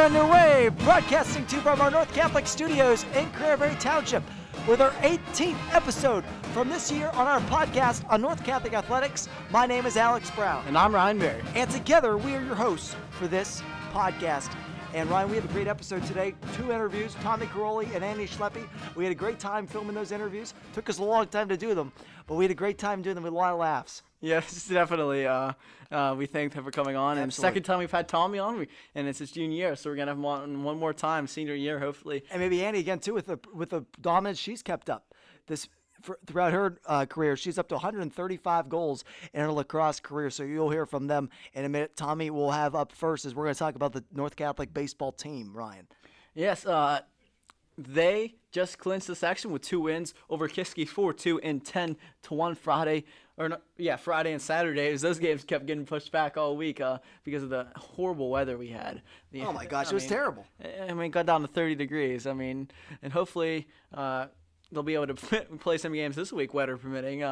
underway, broadcasting to you from our North Catholic Studios in Cranberry Township with our 18th episode from this year on our podcast on North Catholic Athletics. My name is Alex Brown. And I'm Ryan Berry. And together we are your hosts for this podcast. And Ryan, we have a great episode today. 2 interviews, Tommy Koroly and Andy Schleppy. We had a great time filming those interviews. Took us a long time to do them, but we had a great time doing them with a lot of laughs. Yes, definitely. We thank him for coming on. Absolutely. And second time we've had Tommy on, and it's his junior year, so we're going to have him on one more time, senior year, hopefully. And maybe Andy again, too, with the dominance she's kept up throughout her career. She's up to 135 goals in her lacrosse career, so you'll hear from them in a minute. Tommy will have up first as we're going to talk about the North Catholic baseball team, Ryan. Yes, they just clinched the section with 2 wins over Kiski, 4-2 and 10-1 Friday and Saturday. As those games kept getting pushed back all week because of the horrible weather we had. Oh my gosh, it was terrible. I mean, it got down to 30 degrees. I mean, and hopefully they'll be able to play some games this week, weather permitting.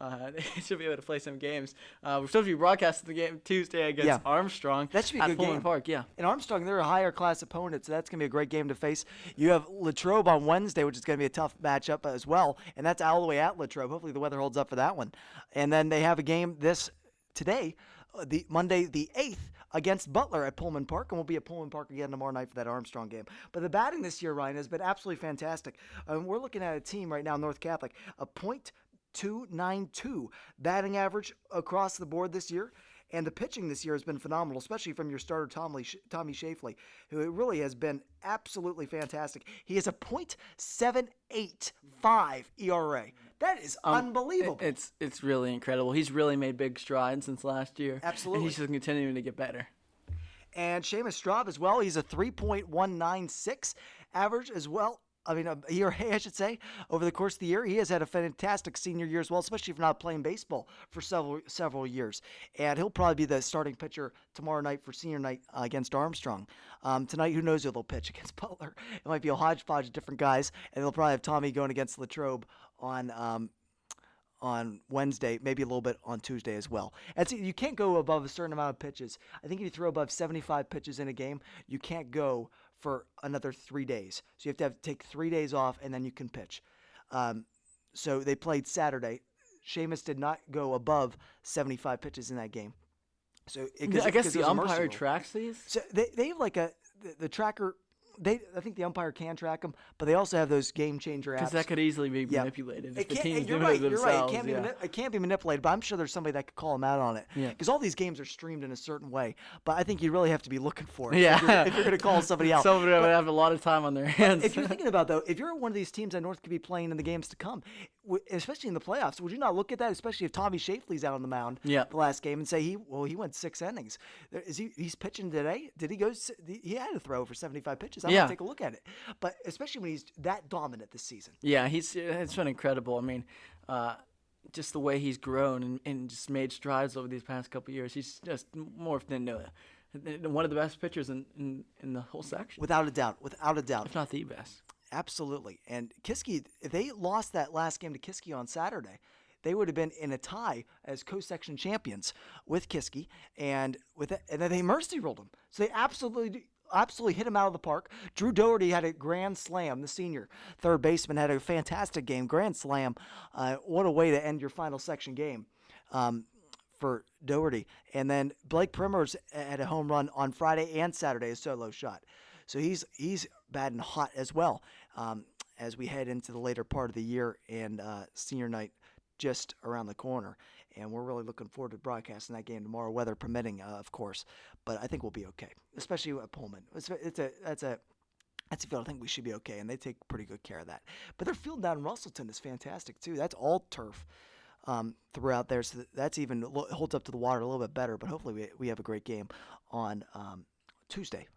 They should be able to play some games. We're supposed to be broadcasting the game Tuesday against Armstrong. That should be a good Pullman game. Park, yeah. And Armstrong, they're a higher class opponent, so that's going to be a great game to face. You have Latrobe on Wednesday, which is going to be a tough matchup as well, and that's all the way at Latrobe. Hopefully the weather holds up for that one. And then they have a game today, the Monday the 8th, against Butler at Pullman Park, and we'll be at Pullman Park again tomorrow night for that Armstrong game. But the batting this year, Ryan, has been absolutely fantastic. We're looking at a team right now, North Catholic, a .292 batting average across the board this year. And the pitching this year has been phenomenal, especially from your starter, Tommy Schleppy, who really has been absolutely fantastic. He has a .785 ERA. That is unbelievable. It's really incredible. He's really made big strides since last year. Absolutely. And he's just continuing to get better. And Seamus Straub as well. He's a 3.196 average as well. I mean, ERA, I should say, over the course of the year. He has had a fantastic senior year as well, especially for not playing baseball for several years. And he'll probably be the starting pitcher tomorrow night for senior night against Armstrong. Tonight, who knows who they'll pitch against Butler. It might be a hodgepodge of different guys, and they'll probably have Tommy going against Latrobe on Wednesday, maybe a little bit on Tuesday as well. And so you can't go above a certain amount of pitches. I think if you throw above 75 pitches in a game, you can't go for another 3 days. So you have to take 3 days off, and then you can pitch. So they played Saturday. Seamus did not go above 75 pitches in that game. So I guess the umpire tracks these? So they have like the tracker. I think the umpire can track them, but they also have those game changer apps. Because that could easily be manipulated if the team's doing it themselves. You're right. It can't be manipulated, but I'm sure there's somebody that could call them out on it. Because all these games are streamed in a certain way, but I think you really have to be looking for it if you're going to call somebody out. Somebody would have a lot of time on their hands. If you're thinking about, though, if you're one of these teams that North could be playing in the games to come, especially in the playoffs, would you not look at that, especially if Tommy Schleppy's out on the mound the last game and say he went 6 innings? He's pitching today? Did he go? He had to throw for 75 pitches. I'm going to take a look at it. But especially when he's that dominant this season. Yeah, it's been incredible. I mean, just the way he's grown and just made strides over these past couple of years. He's just morphed into one of the best pitchers in the whole section. Without a doubt. If not the best. Absolutely. And Kiski, if they lost that last game to Kiski on Saturday, they would have been in a tie as co-section champions with Kiski, and then they mercy ruled them. So they absolutely hit him out of the park. Drew Doherty had a grand slam. The senior third baseman had a fantastic game, grand slam. What a way to end your final section game for Doherty. And then Blake Primrose had a home run on Friday and Saturday, a solo shot. So he's batting hot as well as we head into the later part of the year and senior night just around the corner. And we're really looking forward to broadcasting that game tomorrow, weather permitting, of course. But I think we'll be okay, especially at Pullman. That's a field I think we should be okay, and they take pretty good care of that. But their field down in Russellton is fantastic too. That's all turf throughout there, so that's even holds up to the water a little bit better. But hopefully we have a great game on Tuesday.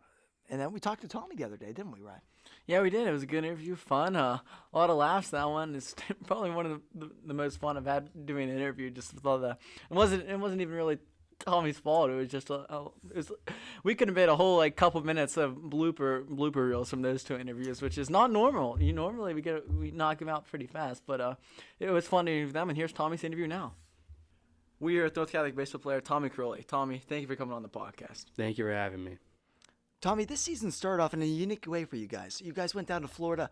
And then we talked to Tommy the other day, didn't we, Ryan? Yeah, we did. It was a good interview, fun. A lot of laughs. That one is probably one of the most fun I've had doing an interview. Just with all the, it wasn't even really Tommy's fault. It was just we could have made a whole couple minutes of blooper reels from those 2 interviews, which is not normal. Normally we knock them out pretty fast, but it was fun to interview them. And here's Tommy's interview now. We are with North Catholic baseball player Tommy Koroly. Tommy, thank you for coming on the podcast. Thank you for having me. Tommy, this season started off in a unique way for you guys. You guys went down to Florida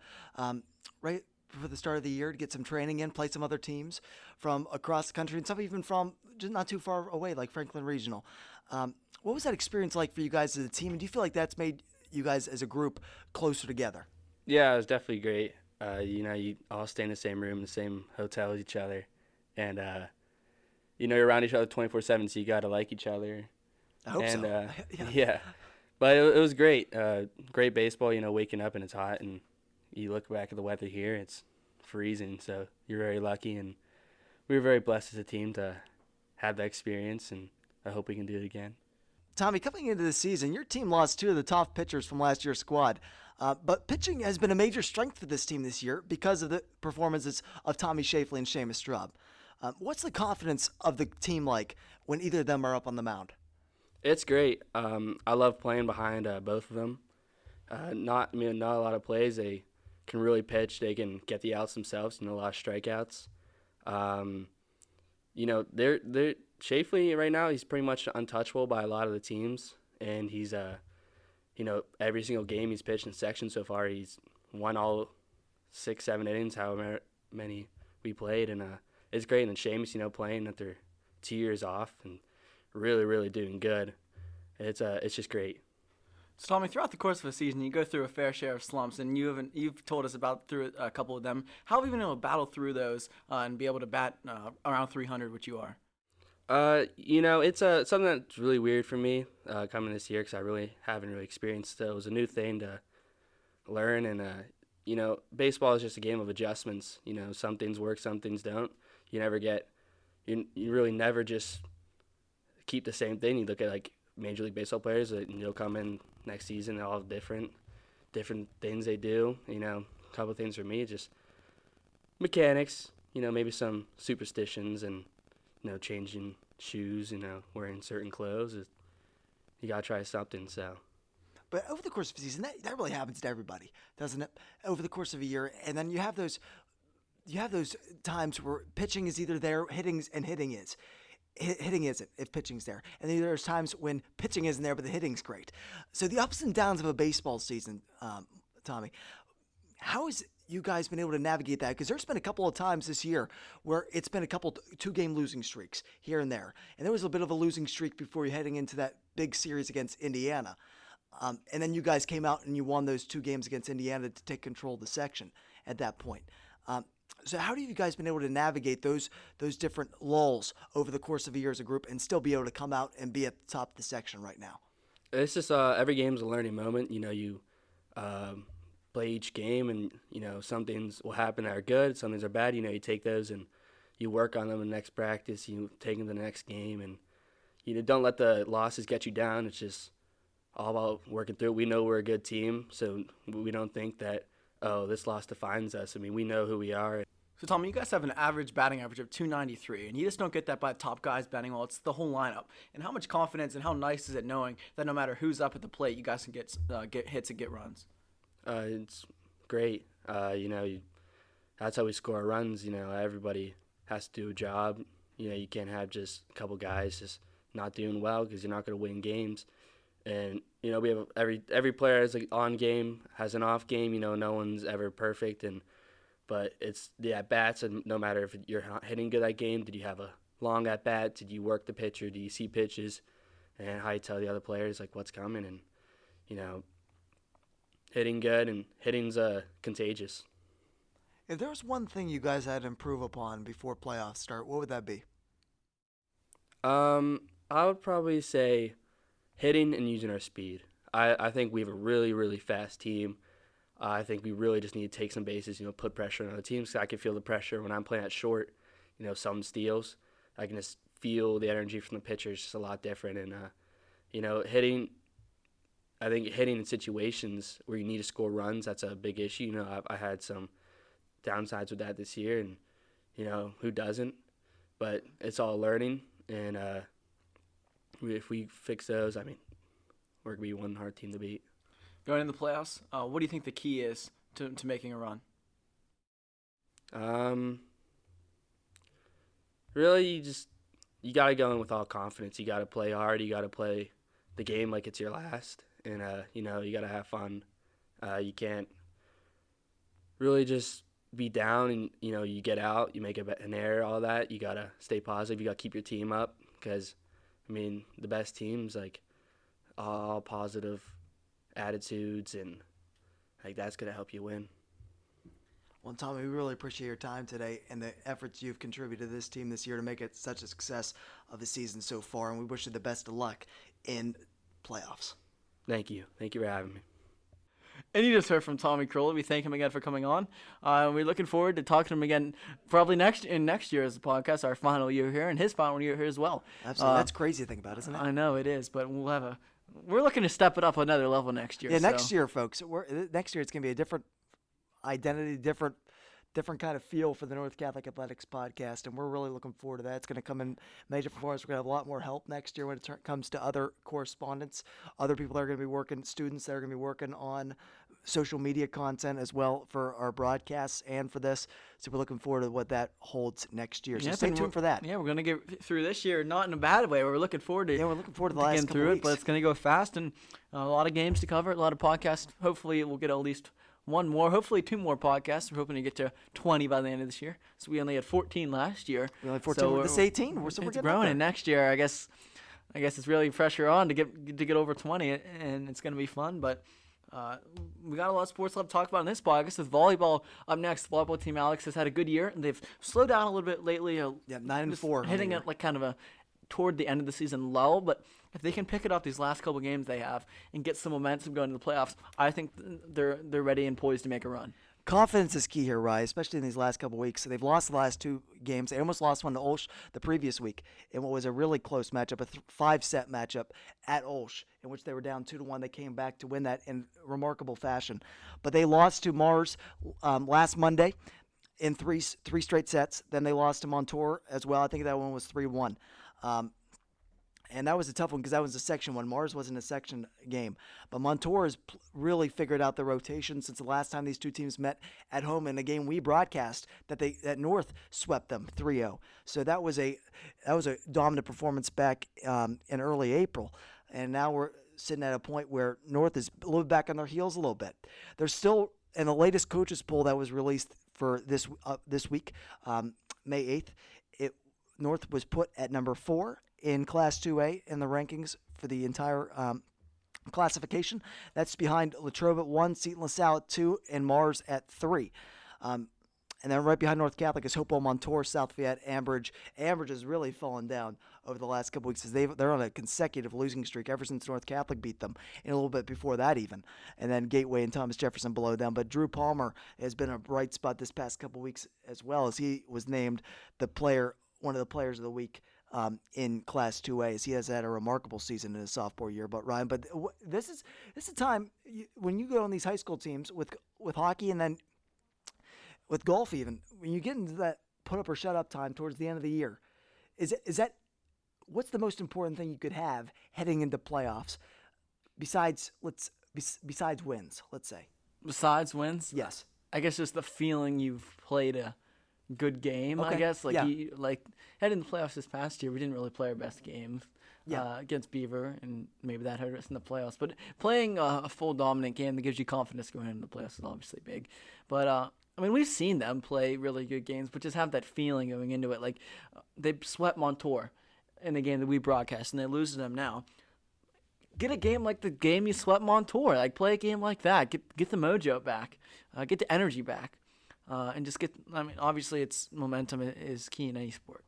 right for the start of the year to get some training in, play some other teams from across the country, and some even from just not too far away, like Franklin Regional. What was that experience like for you guys as a team? And do you feel like that's made you guys as a group closer together? Yeah, it was definitely great. You all stay in the same room, the same hotel with each other, and you're around each other 24/7, so you gotta like each other. I hope And so. Yeah. yeah, but it was great. Great baseball. Waking up and it's hot, and you look back at the weather here, it's freezing. So you're very lucky, and we were very blessed as a team to have that experience, and I hope we can do it again. Tommy, coming into the season, your team lost two of the top pitchers from last year's squad. But pitching has been a major strength for this team this year because of the performances of Tommy Shafley and Seamus Straub. What's the confidence of the team like when either of them are up on the mound? It's great. I love playing behind both of them. Not a lot of plays. They can really pitch. They can get the outs themselves. A lot of strikeouts. They're Shafley right now. He's pretty much untouchable by a lot of the teams, and he's every single game he's pitched in section so far, he's won all 6-7 innings, however many we played, and it's great. And Seamus, playing after 2 years off and really, really doing good. It's just great. So Tommy, throughout the course of a season, you go through a fair share of slumps, and you've told us about through a couple of them. How have you been able to battle through those and be able to bat around 300, which you are? It's something that's really weird for me coming this year because I really haven't really experienced it. It was a new thing to learn, and baseball is just a game of adjustments. Some things work, some things don't. You really never just keep the same thing. You look at like Major League Baseball players, and you'll come in next season, they all have different things they do. A couple of things for me, just mechanics. Maybe some superstitions and changing shoes. Wearing certain clothes. You gotta try something. So. But over the course of a season, that really happens to everybody, doesn't it? Over the course of a year, and then you have those times where pitching is either there, hitting is. Hitting isn't if pitching's there. And then there's times when pitching isn't there, but the hitting's great. So the ups and downs of a baseball season, Tommy, how has you guys been able to navigate that? Because there's been a couple of times this year where it's been a couple two-game losing streaks here and there. And there was a bit of a losing streak before you heading into that big series against Indiana. And then you guys came out and you won those 2 games against Indiana to take control of the section at that point. So how have you guys been able to navigate those different lulls over the course of a year as a group and still be able to come out and be at the top of the section right now? It's just every game's a learning moment. You play each game, and some things will happen that are good, some things are bad. You take those and you work on them in the next practice. You take them to the next game, and don't let the losses get you down. It's just all about working through it. We know we're a good team, so we don't think that this loss defines us. We know who we are. So, Tommy, you guys have an batting average of 293, and you just don't get that by top guys batting well. It's the whole lineup. And how much confidence and how nice is it knowing that no matter who's up at the plate, you guys can get hits and get runs? It's great. That's how we score our runs. Everybody has to do a job. You can't have just a couple guys just not doing well because you're not going to win games. And we have every player has an on game, has an off game. No one's ever perfect, but it's the at bats. And no matter if you're hitting good that game, did you have a long at bat? Did you work the pitcher? Do you see pitches? And how you tell the other players like what's coming, and hitting good, and hitting's contagious. If there was one thing you guys had to improve upon before playoffs start, what would that be? I would probably say hitting and using our speed. I think we have a really, really fast team. I think we really just need to take some bases, put pressure on other teams. 'Cause I can feel the pressure when I'm playing at short, some steals. I can just feel the energy from the pitchers just a lot different. And, hitting, I think hitting in situations where you need to score runs, that's a big issue. I had some downsides with that this year, and, who doesn't? But it's all learning, and if we fix those, we're going to be one hard team to beat. Going into the playoffs, what do you think the key is to making a run? Really, you got to go in with all confidence. You got to play hard. You got to play the game like it's your last. and you gotta have fun. You can't really just be down, and you get out, you make an error, all that. You gotta stay positive. You gotta keep your team up, because the best teams, like, all positive attitudes, and like that's gonna help you win. Well, Tommy, we really appreciate your time today and the efforts you've contributed to this team this year to make it such a success of the season so far, and we wish you the best of luck in playoffs. Thank you for having me. And you just heard from Tommy Koroly. We thank him again for coming on. We're looking forward to talking to him again probably next year as a podcast, our final year here, and his final year here as well. Absolutely. That's crazy to think about, isn't it? I know it is, but we're looking to step it up another level next year. Yeah, next year, folks. Next year it's going to be a different identity, different kind of feel for the North Catholic Athletics podcast, and we're really looking forward to that. It's going to come in major performance. We're going to have a lot more help next year when it comes to other correspondents, other people that are going to be working, students that are going to be working on social media content as well for our broadcasts and for this. So we're looking forward to what that holds next year. So stay tuned for that. Yeah, we're going to get through this year, not in a bad way. We're looking forward to the last couple through weeks. it, but it's going to go fast, and a lot of games to cover, a lot of podcasts. Hopefully we'll get at least one more, hopefully 2 more podcasts. We're hoping to get to 20 by the end of this year. So we only had 14 last year. We only had 14. So this is 18. We're it's getting growing, and next year, I guess it's really pressure on to get over 20, and it's going to be fun. But we got a lot of sports left to talk about in this podcast. With volleyball up next, the volleyball team Alex has had a good year, and they've slowed down a little bit lately. 9-4, hitting it like kind of a toward the end of the season lull, but if they can pick it up these last couple games they have and get some momentum going to the playoffs, I think they're ready and poised to make a run. Confidence is key here, Ryan, especially in these last couple weeks. So they've lost the last 2 games. They almost lost one to Olsh the previous week in what was a really close matchup, a 5-set matchup at Olsh, in which they were down 2-1. They came back to win that in remarkable fashion. But they lost to Mars last Monday in three straight sets. Then they lost to Montour as well. I think that one was 3-1. And that was a tough one because that was a section one. Mars wasn't a section game. But Montour has really figured out the rotation since the last time these two teams met at home in a game we broadcast that North swept them 3-0. So that was a dominant performance back in early April. And now we're sitting at a point where North is a little back on their heels a little bit. They're still in the latest coaches poll that was released for this week, May 8th. North was put at number 4 in Class 2A in the rankings for the entire classification. That's behind Latrobe at 1, Seton LaSalle at 2, and Mars at 3. And then right behind North Catholic is Hopewell, Montour, South Fayette, Ambridge. Ambridge has really fallen down over the last couple weeks as they're on a consecutive losing streak ever since North Catholic beat them, and a little bit before that even. And then Gateway and Thomas Jefferson below them. But Drew Palmer has been a bright spot this past couple weeks as well, as he was named one of the players of the week in Class 2A, as he has had a remarkable season in his sophomore year. But Ryan, this is a time when you go on these high school teams with hockey and then with golf, even when you get into that put up or shut up time towards the end of the year, is that what's the most important thing you could have heading into playoffs besides wins? Let's say besides wins. Yes, I guess just the feeling you've played a good game. Okay. I guess Yeah. heading to the playoffs this past year, we didn't really play our best games. Yeah. Against Beaver, and maybe that hurt us in the playoffs. But playing a full dominant game that gives you confidence going into the playoffs is obviously big. But we've seen them play really good games, but just have that feeling going into it. Like they swept Montour in the game that we broadcast, and they lose to them now. Get a game like the game you swept Montour. Like play a game like that. Get the mojo back. Get the energy back. And just obviously it's momentum is key in any sport.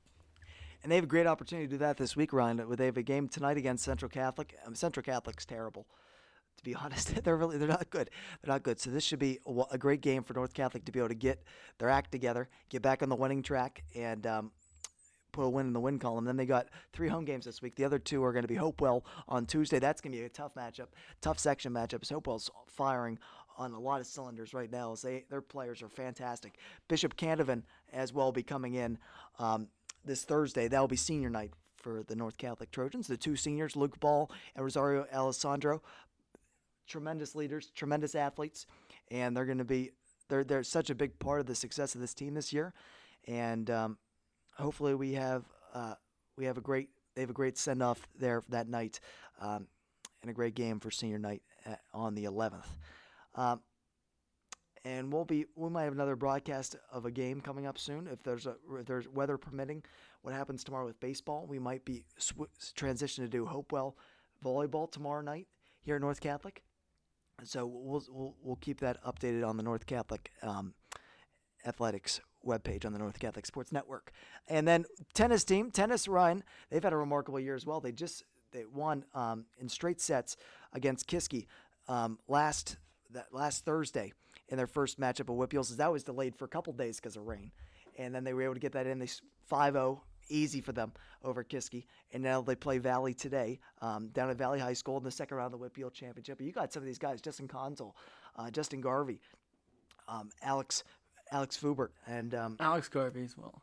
and they have a great opportunity to do that this week, Ryan. They have a game tonight against Central Catholic. Central Catholic's terrible, to be honest. They're not good. They're not good. So this should be a great game for North Catholic to be able to get their act together, get back on the winning track, and put a win in the win column. Then they got 3 home games this week. The other 2 are going to be Hopewell on Tuesday. That's going to be a tough matchup, tough section matchup. As Hopewell's firing on a lot of cylinders right now. As their players are fantastic. Bishop Candovan as well be coming in this Thursday. That will be senior night for the North Catholic Trojans. The 2 seniors, Luke Ball and Rosario Alessandro, tremendous leaders, tremendous athletes, and they're such a big part of the success of this team this year. And hopefully they have a great send off there that night. And and a great game for senior night on the 11th. And we might have another broadcast of a game coming up soon if there's weather permitting. What happens tomorrow with baseball? We might be transition to do Hopewell volleyball tomorrow night here at North Catholic. So we'll keep that updated on the North Catholic athletics webpage on the North Catholic Sports Network. And then tennis team, Ryan, they've had a remarkable year as well. They won in straight sets against Kiski last Thursday in their first matchup of WPIALs. That was delayed for a couple days because of rain. And then they were able to get that in. They 5-0, easy for them over Kiski. And now they play Valley today down at Valley High School in the second round of the WPIAL Championship. But you got some of these guys, Justin Conzel, Justin Garvey, Alex Fubert, and Alex Garvey as well.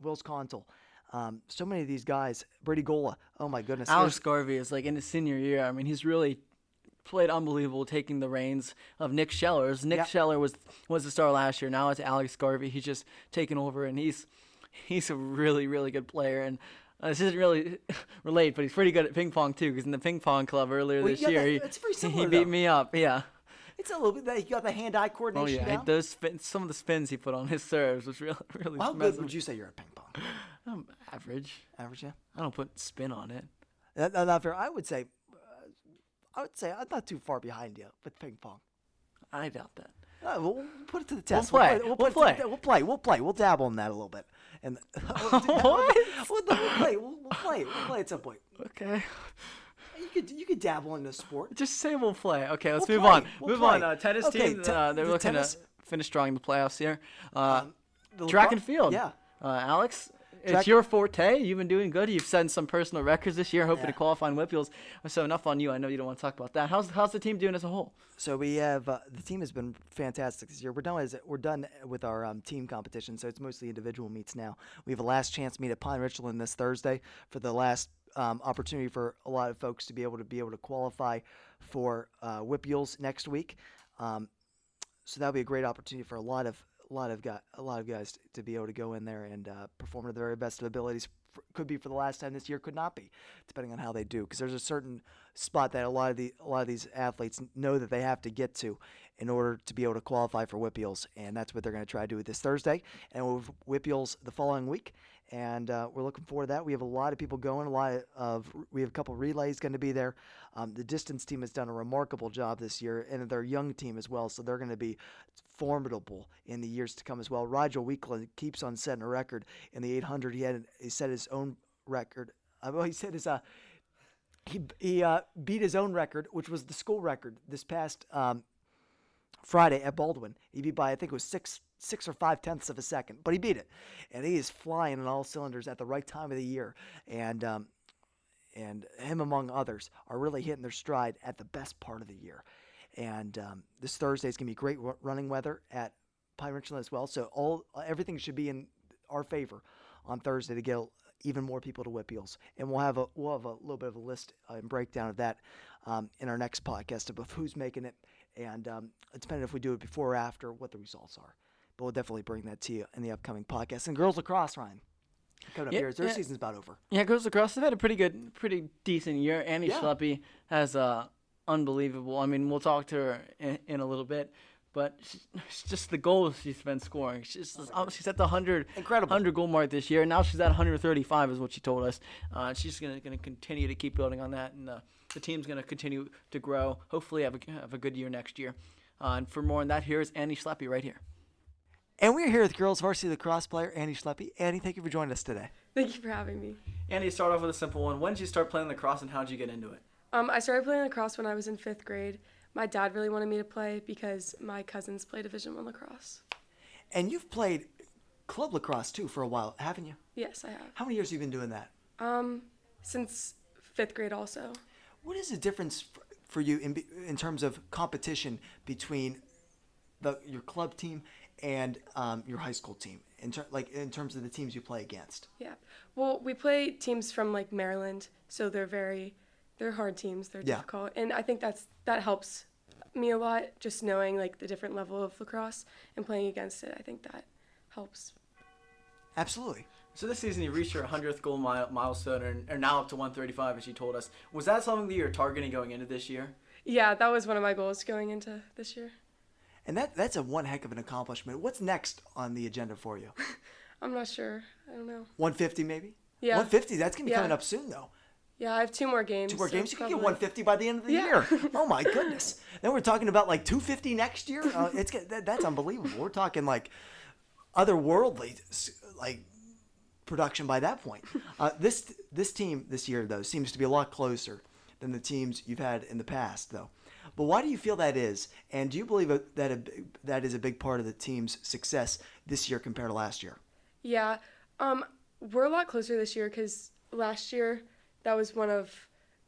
Wills Conzel. So many of these guys. Brady Gola. Oh, my goodness. Alex Garvey is like in his senior year. I mean, he's really played unbelievable, taking the reins of Nick Schellers. Nick Scheller was the star last year. Now it's Alex Garvey. He's just taken over, and he's a really, really good player. And this isn't really relate, but he's pretty good at ping pong too. Because in the ping pong club earlier this year, he beat me up. Yeah. It's a little bit that you got the hand-eye coordination. Oh yeah, down. some of the spins he put on his serves was really, really. How good would you say you're at ping pong? I'm average. Average, yeah. I don't put spin on it. That's not fair. I would say I'm not too far behind you with ping pong. I doubt that. We'll put it to the test. We'll play. We'll play. We'll dabble in that a little bit. And What? We'll play at some point. Okay. You could dabble in the sport. Just say we'll play. Okay, let's We'll move play. on. We'll Move play. on. Tennis Okay, team. the They're looking tennis- to finish strong in the playoffs here. The Track and field. Yeah. Alex, Track- it's your forte. You've been doing good. You've set some personal records this year, hoping Yeah. to qualify in WPIALs. So enough on you. I know you don't want to talk about that. How's the team doing as a whole? So we have the team has been fantastic this year. We're done with our team competition, so it's mostly individual meets now. We have a last chance meet at Pine Richland this Thursday for the last opportunity for a lot of folks to be able to qualify for WPIALs next week. So that'll be a great opportunity for a lot of guys to be able to go in there and perform to their very best of abilities. Could be for the last time this year, could not be, depending on how they do. Because there's a certain spot that a lot of these athletes know that they have to get to in order to be able to qualify for WPIALs, and that's what they're going to try to do this Thursday. And we'll have WPIALs the following week, and we're looking forward to that. We have a lot of people going. We have a couple relays going to be there. The distance team has done a remarkable job this year, and their young team as well. So they're going to be formidable in the years to come as well. Rigel Weekland keeps on setting a record in the 800. He set his own record. He beat his own record, which was the school record this past Friday at Baldwin. He beat by, I think it was 6 or 5 tenths of a second, but he beat it, and he is flying on all cylinders at the right time of the year. And him, among others, are really hitting their stride at the best part of the year. And this Thursday is going to be great running weather at Pine Richland as well. So everything should be in our favor on Thursday to get even more people to WPIALs. And we'll have a little bit of a list and breakdown of that in our next podcast of who's making it, and depending if we do it before or after, what the results are. But we'll definitely bring that to you in the upcoming podcast. And girls lacrosse, Ryan, coming up here. Their season's about over. Yeah, girls lacrosse, they've had a pretty decent year. Annie Schleppy has unbelievable. I mean, we'll talk to her in a little bit, but it's just the goals she's been scoring. She's at the 100 goal mark this year. Now she's at 135 is what she told us. She's gonna continue to keep building on that, and the team's gonna continue to grow. Hopefully have a good year next year. And for more on that, here's Annie Schleppy right here. And we're here with girls varsity lacrosse player Annie Schleppy. Annie, thank you for joining us today. Thank you for having me. Annie, start off with a simple one. When did you start playing lacrosse, and how did you get into it? I started playing lacrosse when I was in 5th grade. My dad really wanted me to play because my cousins play Division I lacrosse. And you've played club lacrosse too for a while, haven't you? Yes, I have. How many years have you been doing that? Since 5th grade also. What is the difference for you in terms of competition between your club team and your high school team, in terms of the teams you play against? Yeah. Well, we play teams from like Maryland, so they're hard teams. They're difficult, and I think that helps me a lot. Just knowing like the different level of lacrosse and playing against it, I think that helps. Absolutely. So this season you reached your 100th goal milestone and are now up to 135, as you told us. Was that something that you were targeting going into this year? Yeah, that was one of my goals going into this year. And that's a one heck of an accomplishment. What's next on the agenda for you? I'm not sure. I don't know. 150 maybe? Yeah. 150, that's going to be Yeah. coming up soon, though. Yeah, I have 2 more games. 2 more so games, you can probably. get 150 by the end of the Yeah. year. Oh, my goodness. Then we're talking about like 250 next year? That's unbelievable. We're talking like otherworldly like production by that point. This team this year, though, seems to be a lot closer than the teams you've had in the past, though. But why do you feel that is? And do you believe that is a big part of the team's success this year compared to last year? Yeah. We're a lot closer this year because last year that was one of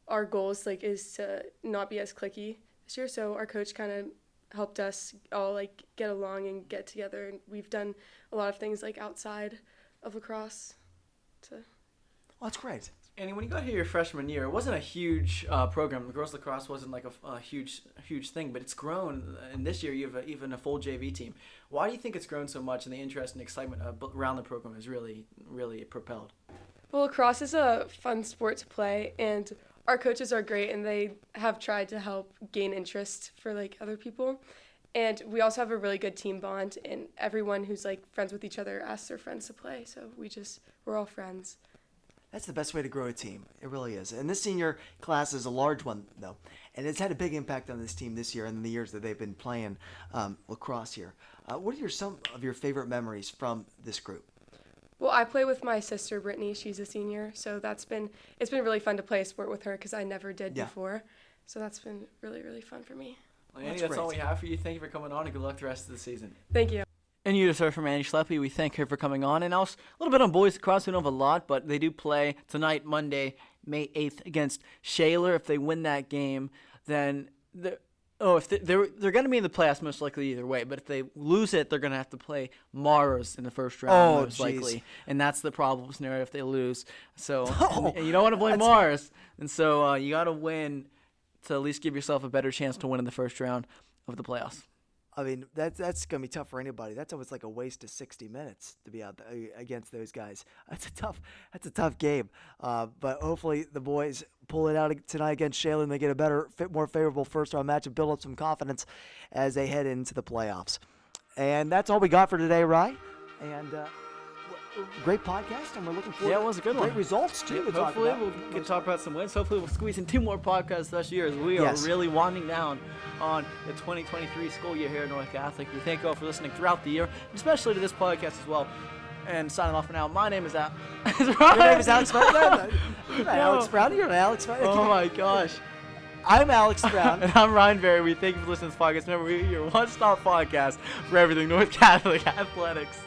our goals, like, is to not be as cliquey this year. So our coach kind of helped us all like get along and get together, and we've done a lot of things like outside of lacrosse. Well, that's great. Andy, when you got here your freshman year, it wasn't a huge program. Girls lacrosse wasn't like a huge thing, but it's grown. And this year you have even a full JV team. Why do you think it's grown so much, and the interest and excitement around the program is really propelled? Well, lacrosse is a fun sport to play, and our coaches are great, and they have tried to help gain interest for like other people. And we also have a really good team bond, and everyone who's like friends with each other asks their friends to play. So we're all friends. That's the best way to grow a team. It really is. And this senior class is a large one, though. And it's had a big impact on this team this year and the years that they've been playing lacrosse here. What are some of your favorite memories from this group? Well, I play with my sister, Brittany. She's a senior. So it's been really fun to play a sport with her because I never did before. So that's been really, really fun for me. Well, Andy, that's all we have for you. Thank you for coming on, and good luck the rest of the season. Thank you. And you just heard from Andy Schleppy. We thank her for coming on. And also a little bit on boys lacrosse. We don't have a lot, but they do play tonight, Monday, May 8th, against Shaler. If they win that game, then they're going to be in the playoffs most likely either way. But if they lose it, they're going to have to play Mars in the first round most likely. And that's the problem scenario if they lose. So and you don't want to play Mars. And so you got to win to at least give yourself a better chance to win in the first round of the playoffs. I mean, that's going to be tough for anybody. That's almost like a waste of 60 minutes to be out there against those guys. That's a tough game. But hopefully the boys pull it out tonight against Shaler and they get a more favorable first-round match and build up some confidence as they head into the playoffs. And that's all we got for today, Rye. And great podcast, and we're looking forward it was a good to one. great results, too. to talk Hopefully about. we'll get to talk about some wins. Hopefully we'll squeeze in 2 more podcasts this year as we are really winding down on the 2023 school year here at North Catholic. We thank you all for listening throughout the year, especially to this podcast as well. And signing off for now, my name is Al. Your name is Alex Brown? You're not Alex Brown. You're not Alex Brown. Oh my gosh. I'm Alex Brown. And I'm Ryan Berry. We thank you for listening to this podcast. Remember, we're your one-stop podcast for everything North Catholic athletics.